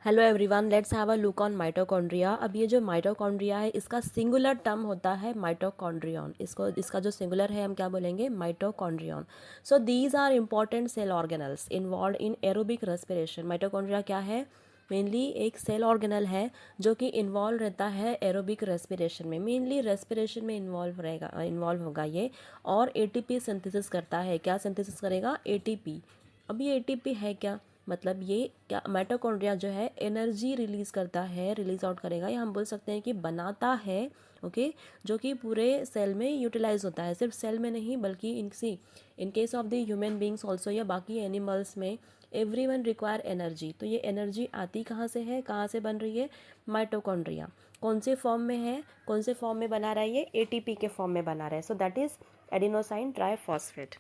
Hello everyone, let's have a look on mitochondria. अब ये जो माइटोकॉन्ड्रिया है इसका सिंगुलर टर्म होता है माइटोकॉन्ड्रियन। इसका जो सिंगुलर है हम क्या बोलेंगे? Mitochondrion. So these are important cell organelles involve in aerobic respiration. Mitochondria क्या है? मेनली एक सेल ऑर्गेनल है जो कि इन्वॉल्व रहता है एरोबिक रेस्पिरेशन में, मेनली रेस्पिरेशन में इन्वॉल्व होगा ये। और एटीपी सिंथेसिस करता है। क्या सिंथेसिस करेगा? एटीपी। अब ये एटीपी है क्या? मतलब ये क्या, माइटोकॉन्ड्रिया जो है एनर्जी रिलीज करता है, रिलीज आउट करेगा, या हम बोल सकते हैं कि बनाता है। ओके, जो कि पूरे सेल में यूटिलाइज होता है, सिर्फ सेल में नहीं बल्कि इन case of the human beings also या बाकी एनिमल्स में एवरी वन रिक्वायर एनर्जी। तो ये एनर्जी आती कहाँ से है, कहाँ से बन रही है? माइटोकॉन्ड्रिया। कौन से फॉर्म में है, कौन से फॉर्म में बना रहा है? ये एटीपी के फॉर्म में बना रहा है। So that is adenosine triphosphate.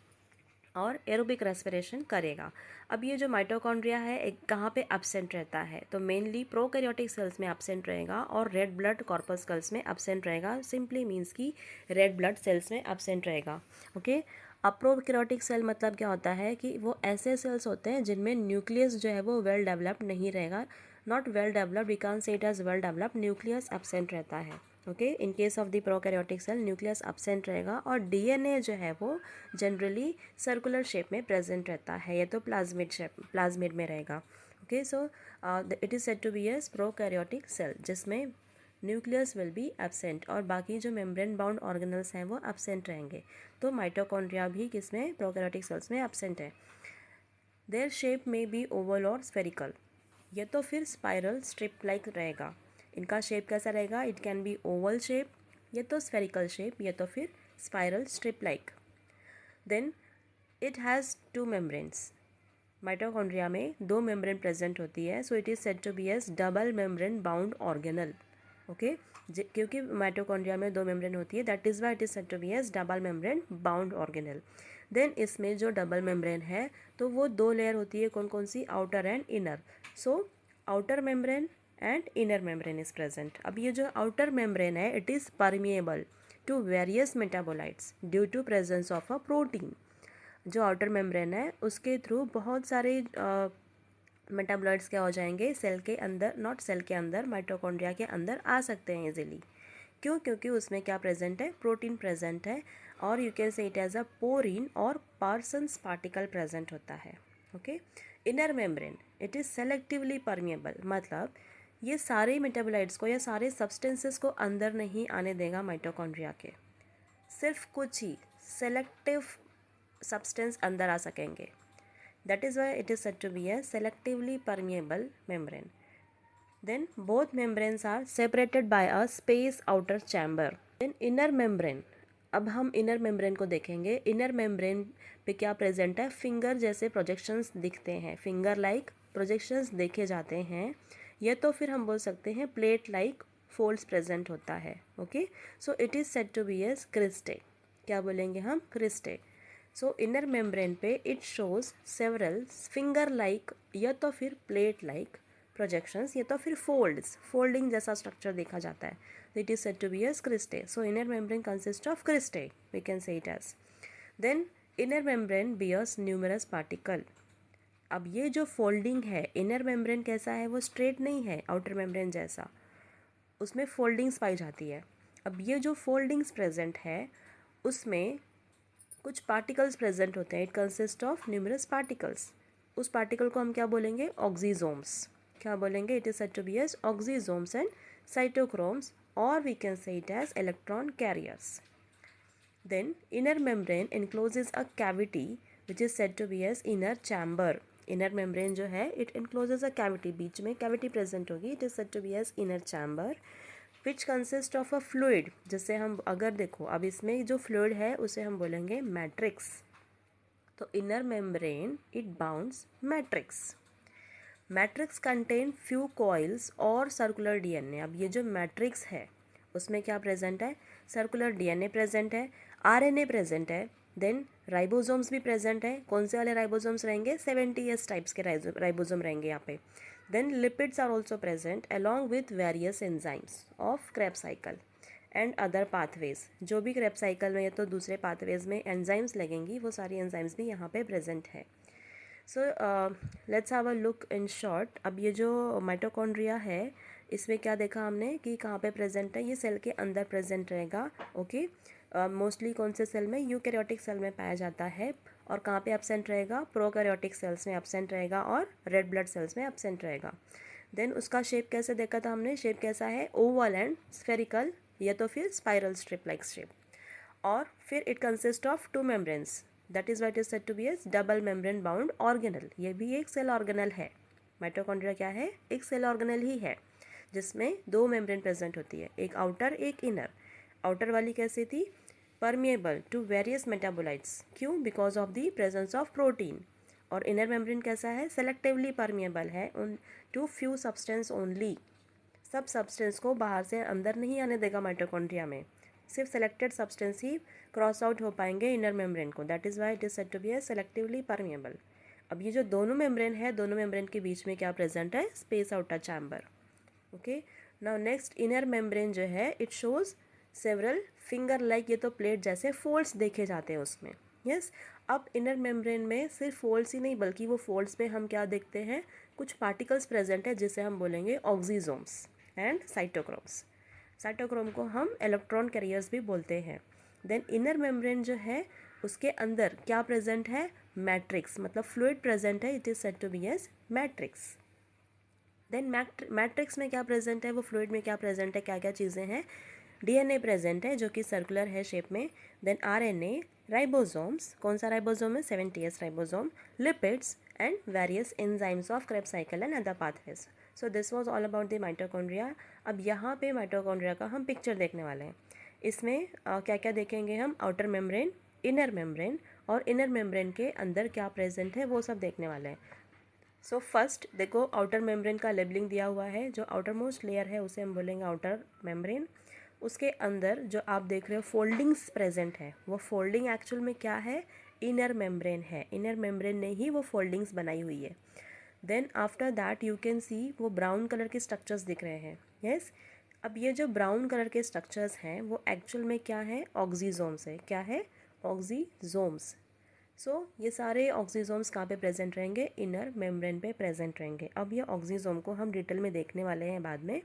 और एरोबिक रेस्पिरेशन करेगा। अब ये जो माइटोकॉन्ड्रिया है एक कहाँ पे एब्सेंट रहता है? तो मेनली प्रोकैरियोटिक सेल्स में एब्सेंट रहेगा और रेड ब्लड कॉर्पस्कल्स में एब्सेंट रहेगा। सिंपली मीन्स कि रेड ब्लड सेल्स में एब्सेंट रहेगा। ओके। अब प्रोकैरियोटिक सेल मतलब क्या होता है कि वो ऐसे सेल्स होते हैं जिनमें न्यूक्लियस जो है वो वेल डेवलप्ड नहीं रहेगा। Not well developed, we can say it as well developed, nucleus absent रहता है। Okay, in case of the prokaryotic cell nucleus absent रहेगा और डीएनए जो है वो जनरली सर्कुलर शेप में प्रेजेंट रहता है, या तो प्लाज्मिड में रहेगा। Okay, so it is said to be as prokaryotic cell जिसमें न्यूक्लियस विल बी एब्सेंट और बाकी जो मेम्ब्रेन बाउंड ऑर्गेनल्स हैं वो एब्सेंट रहेंगे। तो माइटोकॉन्ड्रिया भी किसमें? प्रोकैरियोटिक सेल्स में एब्सेंट है। देयर शेप में बी ओवल और स्फेरिकल, ये तो फिर स्पाइरल स्ट्रिप लाइक रहेगा। इनका शेप कैसा रहेगा? It can be oval shape, ये तो स्फेरिकल शेप, ये तो फिर spiral strip like. Then it has two membranes. Mitochondria में दो मेम्ब्रेन प्रेजेंट होती है, so it is said to be as double membrane bound organelle. Okay, क्योंकि माइटोकॉन्ड्रिया में दो मेम्ब्रेन होती है, that is why it is said to be as double membrane bound organelle. Then इसमें जो डबल मेम्ब्रेन है तो वो दो लेयर होती है, कौन कौन सी? Outer and inner. So outer membrane and inner membrane is present. अब ये जो आउटर मेम्ब्रेन है it is permeable to various metabolites due to presence of a protein. जो आउटर मेम्ब्रेन है उसके थ्रू बहुत सारे मेटाबॉलाइट्स क्या हो जाएंगे? सेल के अंदर, नॉट सेल के अंदर, माइटोकॉन्ड्रिया के अंदर आ सकते हैं इजीली। क्यों? क्योंकि उसमें क्या प्रेजेंट है? प्रोटीन प्रेजेंट है। और you can say it as a porin और पार्सन्स पार्टिकल प्रेजेंट होता है। Okay. Inner membrane it is selectively permeable, मतलब ये सारे मेटाबोलाइट्स को या सारे सब्सटेंसेस को अंदर नहीं आने देगा माइटोकॉन्ड्रिया के, सिर्फ कुछ ही सेलेक्टिव सब्सटेंस अंदर आ सकेंगे। That is why it is said to be a selectively permeable membrane. Then both membranes are separated by a space outer chamber. Then inner membrane, अब हम इनर मेम्ब्रेन को देखेंगे। इनर मेम्ब्रेन पे क्या present है? फिंगर जैसे projections दिखते हैं, फिंगर लाइक प्रोजेक्शंस देखे जाते हैं, या तो फिर हम बोल सकते हैं प्लेट लाइक फोल्ड्स प्रेजेंट होता है। Okay, so it is said to be as cristae. क्या बोलेंगे हम? क्रिस्टे। सो इनर मेम्ब्रेन पे it shows several finger like या तो फिर प्लेट लाइक प्रोजेक्शंस, या तो फिर फोल्डिंग जैसा स्ट्रक्चर देखा जाता है। It is said to be as cristae. So inner membrane consist of cristae, we can say it as. Then inner membrane bears numerous particle. अब ये जो फोल्डिंग है, इनर मेम्ब्रेन कैसा है? वो स्ट्रेट नहीं है आउटर मेम्ब्रेन जैसा, उसमें फोल्डिंग्स पाई जाती है। अब ये जो फोल्डिंग्स प्रेजेंट है उसमें कुछ पार्टिकल्स प्रेजेंट होते हैं। It consist of numerous particles. उस पार्टिकल को हम क्या बोलेंगे? ऑक्सीजोम्स। क्या बोलेंगे? It is said to be as oxysomes and cytochromes, और we can say it as electron carriers. Then inner membrane encloses a cavity which is said to be as inner chamber. Inner membrane जो है it encloses a cavity, बीच में cavity present होगी, it is said to be as inner chamber which consist of a fluid. जैसे हम अगर देखो, अब इसमें जो फ्लूइड है उसे हम बोलेंगे मैट्रिक्स। तो inner membrane it bounds matrix. Matrix contain few coils और सर्कुलर डीएनए। अब ये जो मैट्रिक्स है उसमें क्या प्रेजेंट है? सर्कुलर डीएनए प्रेजेंट है, आरएनए प्रेजेंट है, देन राइबोसोम्स भी प्रेजेंट है। कौन से वाले राइबोसोम्स रहेंगे? 70S टाइप्स के राइबोसोम रहेंगे यहाँ पे। Then lipids are also present along with various enzymes of Kreb cycle and other pathways. जो भी क्रेब साइकिल में या तो दूसरे पाथवेज में एंजाइम्स लगेंगी वो सारी एंजाइम्स भी यहाँ पे प्रेजेंट है। So let's have a look in short. अब ये जो माइटोकॉन्ड्रिया है इसमें क्या देखा हमने कि कहाँ पे प्रेजेंट है, ये सेल के अंदर प्रेजेंट रहेगा. ओके, मोस्टली कौन से सेल में, यूकैरियोटिक सेल में पाया जाता है. और कहाँ पे एब्सेंट रहेगा, प्रोकैरियोटिक सेल्स में एब्सेंट रहेगा और रेड ब्लड सेल्स में एब्सेंट रहेगा. देन उसका शेप कैसे देखा था हमने, शेप कैसा है, ओवल एंड स्फेरिकल या तो फिर स्पाइरल स्ट्रिप लाइक शेप. और फिर it consist of two membranes, that is what is said to be as double membrane bound organelle. ये भी एक सेल ऑर्गेनल है. माइटोकॉन्ड्रिया क्या है, एक सेल ऑर्गेनल ही है जिसमें दो मेम्ब्रेन प्रेजेंट होती है, एक आउटर एक इनर. आउटर वाली कैसी थी, परमिएबल टू वेरियस मेटाबोलाइट्स. क्यों, because of the presence of protein. और इनर मेम्ब्रेन कैसा है, सेलेक्टिवली परमिएबल है उन टू फ्यू सब्सटेंस ओनली. सब सब्सटेंस को बाहर से अंदर नहीं आने देगा माइटोकॉन्ड्रिया में, सिर्फ सेलेक्टेड सब्सटेंस ही क्रॉस आउट हो पाएंगे इनर मेम्ब्रेन को. That is why it is said to be a selectively permeable. अब ये जो दोनों मेम्ब्रेन है, दोनों मेम्ब्रेन के बीच में क्या प्रेजेंट है, space outer chamber. Okay, now next inner membrane जो है it shows several finger like, ये तो प्लेट जैसे फोल्ड्स देखे जाते हैं उसमें. यस अब इनर मेम्ब्रेन में सिर्फ फोल्ड्स ही नहीं बल्कि वो फोल्ड्स पे हम क्या देखते हैं, कुछ पार्टिकल्स प्रेजेंट है जिसे हम बोलेंगे ऑक्सीजोम्स एंड साइटोक्रोम्स. साइटोक्रोम को हम इलेक्ट्रॉन कैरियर्स भी बोलते हैं. देन इनर मेम्ब्रेन जो है उसके अंदर क्या प्रेजेंट है, मैट्रिक्स, मतलब फ्लूइड प्रेजेंट है. It is said to be as matrix. Then matrix में क्या प्रेजेंट है, वो फ्लूइड में क्या प्रेजेंट है, क्या क्या चीज़ें हैं, डीएनए प्रेजेंट है जो कि सर्कुलर है शेप में. देन आरएनए, राइबोसोम्स, कौन सा राइबोसोम है, 70S ribosome, lipids and various enzymes of Krebs cycle and other pathways. So this was all about the mitochondria. अब यहाँ पे माइटोकॉन्ड्रिया का हम पिक्चर देखने वाले हैं. इसमें क्या क्या देखेंगे हम, आउटर मेम्ब्रेन, इनर मेम्ब्रेन, और इनर मेम्ब्रेन के अंदर क्या प्रेजेंट है वो सब देखने वाले हैं. सो फर्स्ट देखो, आउटर मेम्ब्रेन का लेबलिंग दिया हुआ है. जो आउटर मोस्ट लेयर है उसे हम बोलेंगे आउटर मेम्ब्रेन. उसके अंदर जो आप देख रहे हो फोल्डिंग्स प्रेजेंट है, वो फोल्डिंग एक्चुअल में क्या है, इनर मेम्ब्रेन है. इनर मेम्ब्रेन ने ही वो फोल्डिंग्स बनाई हुई है. Then after that you can see वो ब्राउन कलर के स्ट्रक्चर्स दिख रहे हैं. यस अब ये जो ब्राउन कलर के स्ट्रक्चर्स हैं वो एक्चुअल में क्या है, ऑक्सीजोम्स है. क्या है, ऑक्सीजोम्स. सो ये सारे ऑक्सीजोम्स कहाँ पे प्रेजेंट रहेंगे, इनर मेम्ब्रेन पे प्रेजेंट रहेंगे. अब ये ऑक्सीजोम को हम डिटेल में देखने वाले हैं बाद में.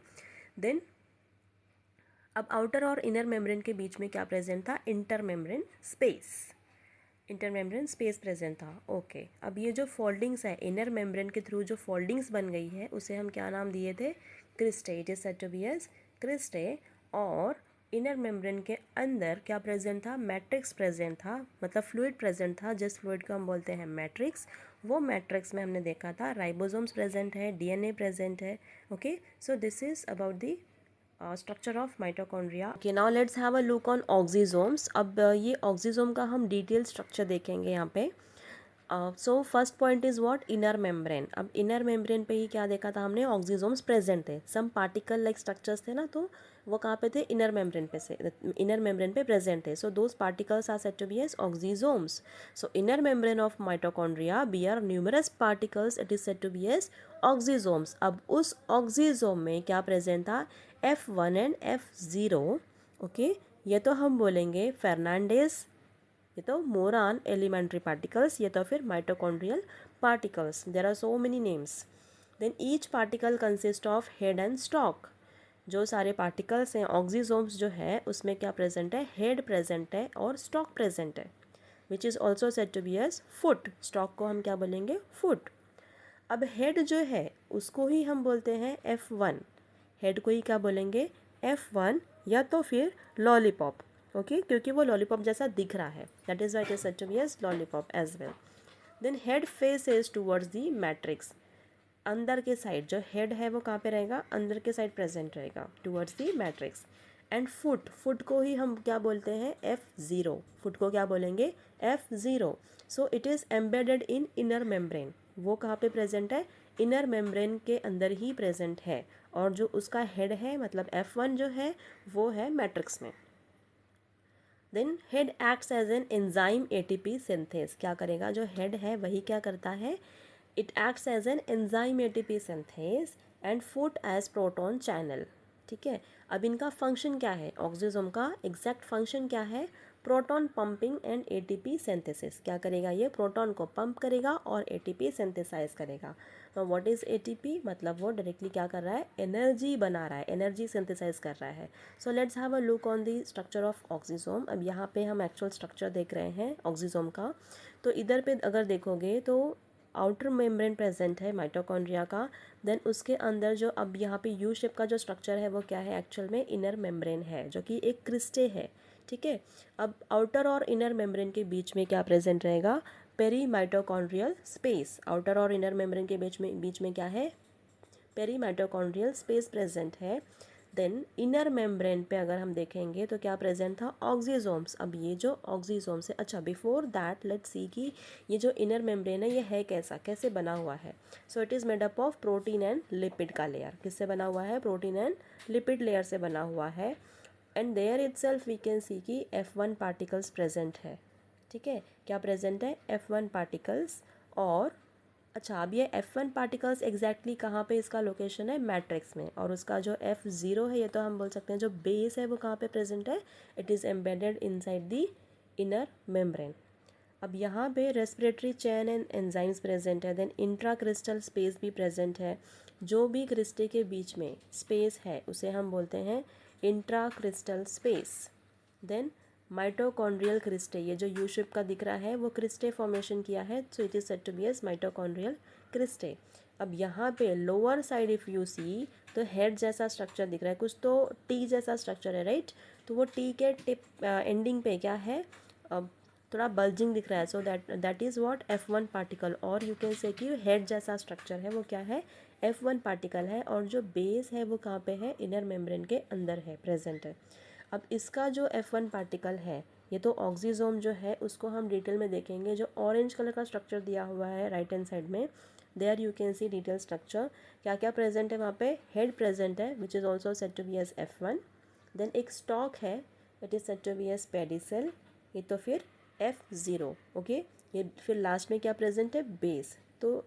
देन अब आउटर और इनर मेम्ब्रेन के बीच में क्या प्रेजेंट था, inter membrane space. Inter membrane space present था. ओके, अब ये जो फोल्डिंग्स है इनर मेम्ब्रेन के थ्रू जो फोल्डिंग्स बन गई है उसे हम क्या नाम दिए थे, cristae. It is said to be as cristae. और इनर मेम्ब्रेन के अंदर क्या प्रेजेंट था, मैट्रिक्स प्रेजेंट था, मतलब फ्लूइड प्रेजेंट था जिस फ्लूइड को हम बोलते हैं मैट्रिक्स. वो मैट्रिक्स में हमने देखा था राइबोसोम्स प्रेजेंट है, डीएनए प्रेजेंट है. Okay, so this is about the structure of mitochondria. Okay, now let's have a look on oxysomes. अब ये ऑक्सीजोम का हम डिटेल स्ट्रक्चर देखेंगे यहाँ पे. So first point is what, inner membrane. अब इनर मेम्ब्रेन पे ही क्या देखा था हमने, ऑक्सीजोम्स प्रेजेंट थे, सम पार्टिकल लाइक स्ट्रक्चर्स थे ना, तो वो कहाँ पे थे, इनर मेम्ब्रेन पे से, इनर मेम्ब्रेन पे प्रेजेंट थे. So those particles are said to be as oxysomes. So inner membrane of mitochondria bear numerous particles, it is said to be as oxysomes. अब उस ऑक्सीजोम में क्या प्रेजेंट था, F1 and F0. Okay, ये तो हम बोलेंगे फर्नांडेस, ये तो मोरान एलिमेंट्री पार्टिकल्स, ये तो फिर mitochondrial particles. There are so many names. Then each particle consist of head and stalk. जो सारे पार्टिकल्स हैं ऑक्सीजोम्स जो है उसमें क्या प्रेजेंट है, हेड प्रेजेंट है और स्टॉक प्रेजेंट है, which is also said to be as foot. Stalk को हम क्या बोलेंगे, फुट. अब हेड जो है उसको ही हम बोलते हैं F1. हेड को ही क्या बोलेंगे, F1 या तो फिर लॉलीपॉप. ओके, क्योंकि वो लॉलीपॉप जैसा दिख रहा है, that is why it is said to be as lollipop as well. Then head faces towards the matrix. अंदर के साइड जो हेड है वो कहाँ पे रहेगा, अंदर के साइड प्रेजेंट रहेगा towards the matrix. And foot, foot को ही हम क्या बोलते हैं, F0. फुट को क्या बोलेंगे, F0. So it is embedded in inner membrane. वो कहाँ पे प्रेजेंट है, इनर मेम्ब्रेन के अंदर ही प्रेजेंट है. और जो उसका हेड है मतलब F1 जो है वो है मैट्रिक्स में. Then head acts as an enzyme ATP synthase. क्या करेगा, जो हेड है वही क्या करता है, it acts as an enzyme ATP synthase and foot as proton channel. ठीक है, अब इनका फंक्शन क्या है, ऑक्सीजोम का एग्जैक्ट फंक्शन क्या है, proton pumping and ATP synthesis. क्या करेगा ये? प्रोटॉन को पंप करेगा और एटीपी सिंथेसाइज करेगा। What is ATP? मतलब वो डायरेक्टली क्या कर रहा है? एनर्जी बना रहा है, एनर्जी सिंथेसाइज कर रहा है। So let's have a look on the structure of oxysome. अब यहाँ पे हम एक्चुअल स्ट्रक्चर देख रहे हैं ऑक्सीजोम का। तो इधर पे अगर देखोगे तो आउटर मेम्ब्रेन प्रेजेंट है माइटोकॉन्ड्रिया का। देन उसके अंदर जो अब यहाँ पे यू शेप का जो स्ट्रक्चर है वो क्या है? एक्चुअल में इनर मेम्ब्रेन है, जो कि एक क्रिस्टे है। ठीक है, अब आउटर और इनर मेम्ब्रेन के बीच में क्या प्रेजेंट रहेगा? Peri mitochondrial space. आउटर और इनर मेम्ब्रेन के बीच में क्या है? पेरी माइटोकॉन्ड्रियल स्पेस प्रेजेंट है। देन इनर मेम्ब्रेन पे अगर हम देखेंगे तो क्या प्रेजेंट था? ऑक्सीजोम्स। अब ये जो ऑक्सीजोम्स है, अच्छा बिफोर दैट लेट्स सी कि ये जो इनर मेम्ब्रेन है कैसा, कैसे बना हुआ है। So it is made up of protein and lipid का लेयर। किससे बना हुआ है? प्रोटीन एंड लिपिड लेयर से बना हुआ है। And there itself we can see कि F1 पार्टिकल्स प्रेजेंट है। ठीक है, क्या प्रेजेंट है? F1 particles. और अच्छा, अब ये F1 पार्टिकल्स एग्जैक्टली कहाँ पे इसका लोकेशन है? मैट्रिक्स में। और उसका जो F0 है, ये तो हम बोल सकते हैं जो बेस है वो कहाँ पे प्रेजेंट है? It is embedded inside the inner membrane. अब यहाँ पे respiratory chain and enzymes present है। देन इंट्रा क्रिस्टल स्पेस भी प्रेजेंट है। जो भी क्रिस्टे के बीच में स्पेस है उसे हम बोलते हैं intra cristal space. Then mitochondrial cristae, ये जो यू शेप का दिख रहा है वो क्रिस्टे फॉर्मेशन किया है। So it is said to be as mitochondrial cristae. अब यहाँ पे lower side if you see तो हेड जैसा स्ट्रक्चर दिख रहा है, कुछ तो टी जैसा स्ट्रक्चर है, राइट। तो वो टी के टिप एंडिंग पे क्या है? अब थोड़ा बल्जिंग दिख रहा है। So that is what? F1 particle. और यू कैन से कि हेड जैसा स्ट्रक्चर है वो क्या है? F1 पार्टिकल है। और जो बेस है वो कहाँ पे है? इनर मेम्ब्रेन के अंदर है, प्रेजेंट है। अब इसका जो F1 पार्टिकल है, ये तो ऑक्सीजोम जो है उसको हम डिटेल में देखेंगे। जो ऑरेंज कलर का स्ट्रक्चर दिया हुआ है राइट हैंड साइड में, there you can see detail structure. क्या क्या प्रेजेंट है वहाँ पे? हेड प्रेजेंट है which is also said to be as F1। Then एक स्टॉक है, it is said to be as pedicel. ये तो फिर F0। ओके, ये फिर लास्ट में क्या प्रेजेंट है? बेस। तो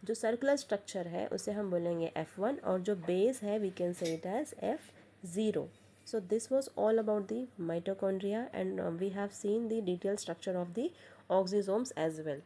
जो सर्कुलर स्ट्रक्चर है उसे हम बोलेंगे F1 और जो बेस है we can say it as F0. So this was all about the mitochondria and we have seen the detailed structure of the oxysomes as well.